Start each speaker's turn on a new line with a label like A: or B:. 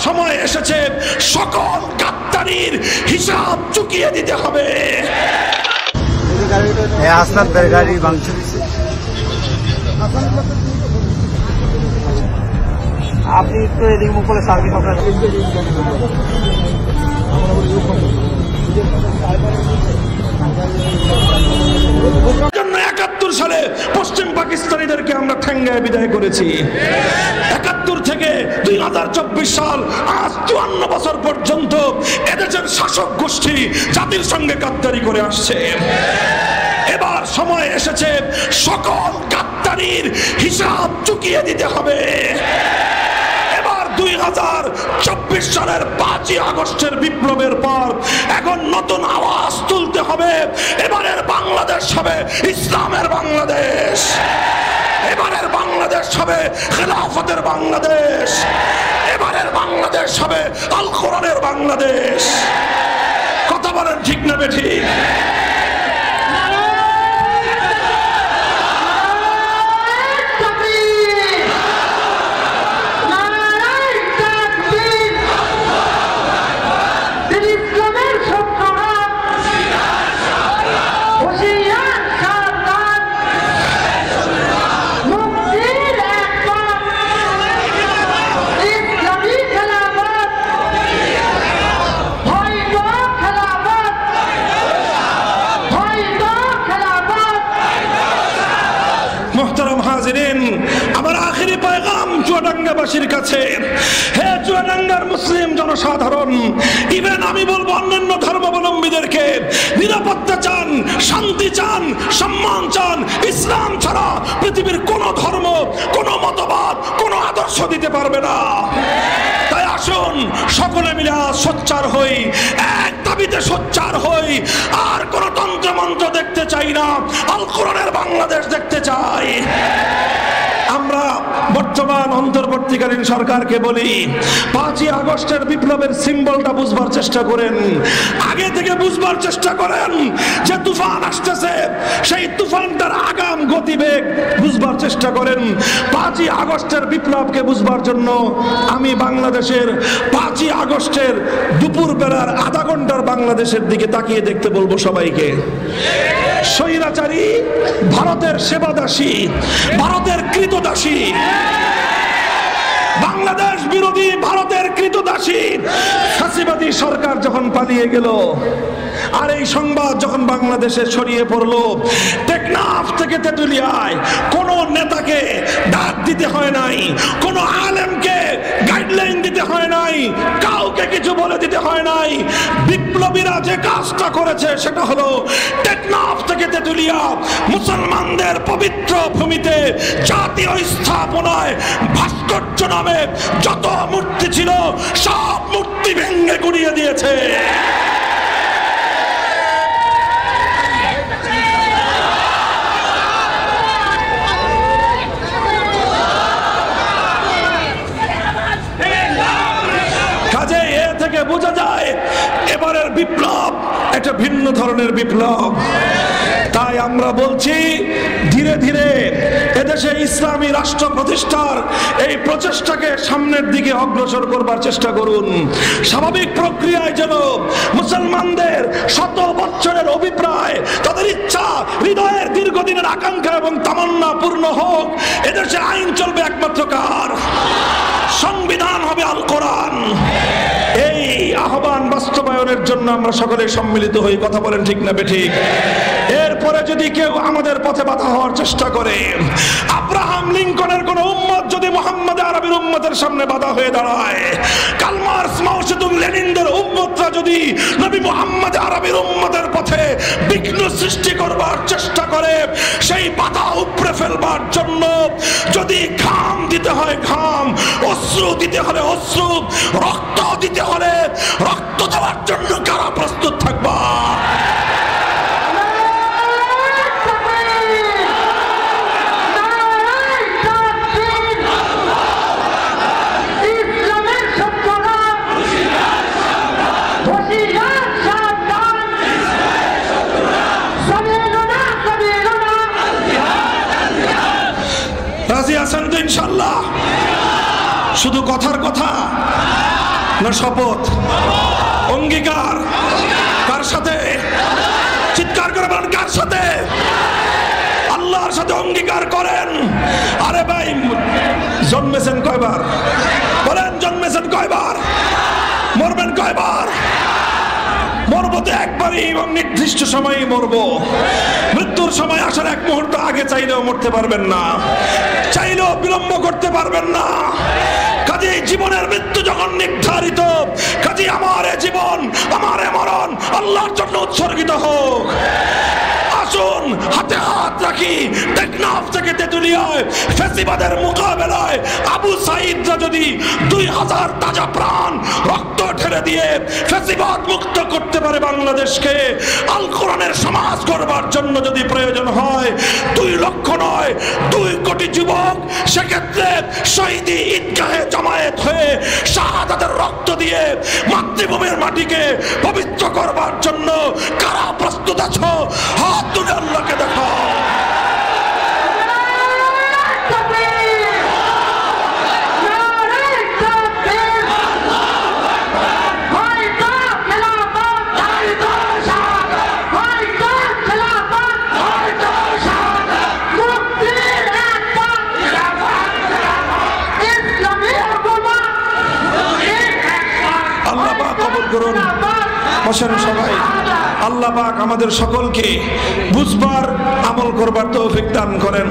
A: সময় এসেছে সকল গাদ্দারির হিসাব চুকিয়ে দিতে হবে।
B: আসনাদের গাড়ি ভাঙচুর হয়েছে। আপনি একটু এদিকে মুখ করে সার্ভিস আপনার
A: জন্য ৭১ সালে পশ্চিম পাকিস্তানিদেরকে আমরা ঠেঙ্গায় বিদায় করেছি। ৭১ থেকে ২০২৪ সাল আজ ৫৪ বছর পর্যন্ত এদেশের শাসক গোষ্ঠী জাতির সঙ্গে গাদ্দারি করে আসছে। এবার সময় এসেছে সকল গাদ্দারির হিসাব চুকিয়ে দিতে হবে। ২০২৪ সালের ৫ই আগস্টের বিপ্লবের পর এখন নতুন আওয়াজ তুলতে হবে। এবারের বাংলাদেশ হবে ইসলামের বাংলাদেশ, এবারের বাংলাদেশ হবে খেলাফতের বাংলাদেশ, এবারের বাংলাদেশ হবে আল কোরআনের বাংলাদেশ। কথা বলেন ঠিক না বেঠিক? মোহতারাম হাজিরিন, আমার আখেরি পয়গাম চুয়াডাঙ্গাবাসীর কাছে। হে চুয়াডাঙ্গার মুসলিম জনসাধারণ, ইভেন আমি বলবো অন্যান্য ধর্মাবলম্বীদেরকে, নিরাপত্তা চান, শান্তি চান, সম্মান চান, ইসলাম ছাড়া পৃথিবীর কোন ধর্ম, কোন মতবাদ, কোন আদর্শ দিতে পারবে না। তাই আসুন সকলে মিলে সোচ্চার হই, এক দাবিতে সোচ্চার হই। আর কোন তন্ত্রমন্ত্র দেখতে চাই না, আল কোরআনের বাংলাদেশ দেখতে চাই। আমরা বর্তমান অন্তর্বর্তীকালীন সরকারকে বলি, ৫ই আগস্টের বিপ্লবের সিম্বলটা বুঝবার চেষ্টা করেন, আগে থেকে বুঝবার চেষ্টা করেন যে তুফান আসতেছে, সেই তুফানটার আগাম গতিবেগ বুঝবার চেষ্টা করেন। ৫ই আগস্টের বিপ্লবকে বুঝবার জন্য আমি বাংলাদেশের ৫ই আগস্টের দুপুর বেলার আধা ঘন্টার বাংলাদেশের দিকে তাকিয়ে দেখতে বলবো সবাইকে। স্বৈরাচারী ভারতের সেবাদাসী, ভারতের কৃতদাসী, বাংলাদেশ বিরোধী ভারতের কৃতদাসী ফ্যাসিবাদী সরকার যখন পালিয়ে গেল, আর এই সংবাদ যখন বাংলাদেশে ছড়িয়ে পড়লো, টেকনাফ থেকে তেঁতুলিয়ায় কোন নেতাকে ডাক দিতে হয় নাই, কোন আলেমকে গাইডলাইন দিতে হয় নাই, কাউকে কিছু বলে দিতে হয় নাই। বিপ্লবীরা যে কাজটা করেছে সেটা হলো টেকনাফ থেকে তেঁতুলিয়া মুসলমানদের পবিত্র ভূমিতে জাতীয় স্থাপনায় ভাস্কর্য নামে যত মূর্তি ছিল সব মূর্তি ভেঙে গুড়িয়ে দিয়েছে। বোঝা যায় এবারের বিপ্লব একটা ভিন্ন ধরনের বিপ্লব। তাই আমরা বলছি, ধীরে ধীরে এদেশে ইসলামী রাষ্ট্র প্রতিষ্ঠার এই প্রচেষ্টাকে সামনের দিকে অগ্রসর করবার চেষ্টা করুন। স্বাভাবিক প্রক্রিয়ায় যেন মুসলমানদের শত বছরের অভিপ্রায়, তাদের ইচ্ছা, হৃদয়ের দীর্ঘদিনের আকাঙ্ক্ষা এবং তামান্না পূর্ণ হোক। এদেশে আইন চলবে একমাত্র কার? সংবিধান হবে আল কোরআন। এই আহ্বান বাস্তবায়নের জন্য আমরা সকলে সম্মিলিত হই। কথা বলেন ঠিক না বেঠিক? এরপরে যদি কেউ আমাদের পথে বাধা হওয়ার চেষ্টা করে, আব্রাহাম লিঙ্কনের কোন উম্মত যদি মোহাম্মদ আরবির উম্মতের সামনে বাধা হয়ে দাঁড়ায়, কার্ল মার্কস, মাও সেতুং, লেনিনদের উম্মতরা যদি নবী মোহাম্মদ আরবির উম্মতের পথে বিঘ্ন সৃষ্টি করবার চেষ্টা করে, সেই বাধা উপড়ে ফেলবার জন্য যদি ঘাম দিতে হয় ঘাম, অশ্রু দিতে হলে অশ্রু, রক্ত দিতে হলে রক্ত দেওয়ার জন্য কারা প্রস্তুত থাকবা? রাজি আছেন তো ইনশাল্লাহ? শুধু কথার কথা না শপথ? অঙ্গীকার কার সাথে? চিৎকার করে বলেন, কার সাথে? আল্লাহর সাথে অঙ্গীকার করেন। আরে ভাই, জন্মেছেন কয়বার? বলেন, জন্মেছেন কয়বার? মরবেন কয়বার? মরবো তো একবারই এবং নির্দিষ্ট সময়ে মরবো। মৃত্যুর সময় আসার এক মুহূর্ত আগে চাইলেও মরতে পারবেন না, চাইলেও বিলম্ব করতে পারবেন না। কাজে জীবনের মৃত্যু যখন নির্ধারিত, কাজে আমার এ জীবন, আমার এ মরণ আল্লাহর জন্য উৎসর্গিত হোক। আসুন হাতে হাত রাখি, টেকনাফ থেকে তেতুলিয়ায় ফ্যাসিবাদের মোকাবেলায় আবু সাঈদরা যদি 2000 তাজা প্রাণ রক্ত ঢেলে দিয়ে ফ্যাসিবাদ মুক্ত করতে পারে বাংলাদেশকে, আল কোরআনের সমাজ গড়বার জন্য যদি প্রয়োজন হয় 2 লক্ষ নয় 2 কোটি যুবক সেক্ষেত্রে শহীদি ঈদগাহে জমায়েত হয়ে শাহাদাতের রক্ত দিয়ে মাতৃভূমির মাটিকে পবিত্র করবার জন্য কারা প্রস্তুত আছো? হাত তুলে আল্লাহকে দেখাও। আল্লাহ পাক কবুল করুন। বসেন সবাই। আল্লাহ পাক আমাদের সকলকে বুঝবার, আমল করবার তৌফিক দান করেন।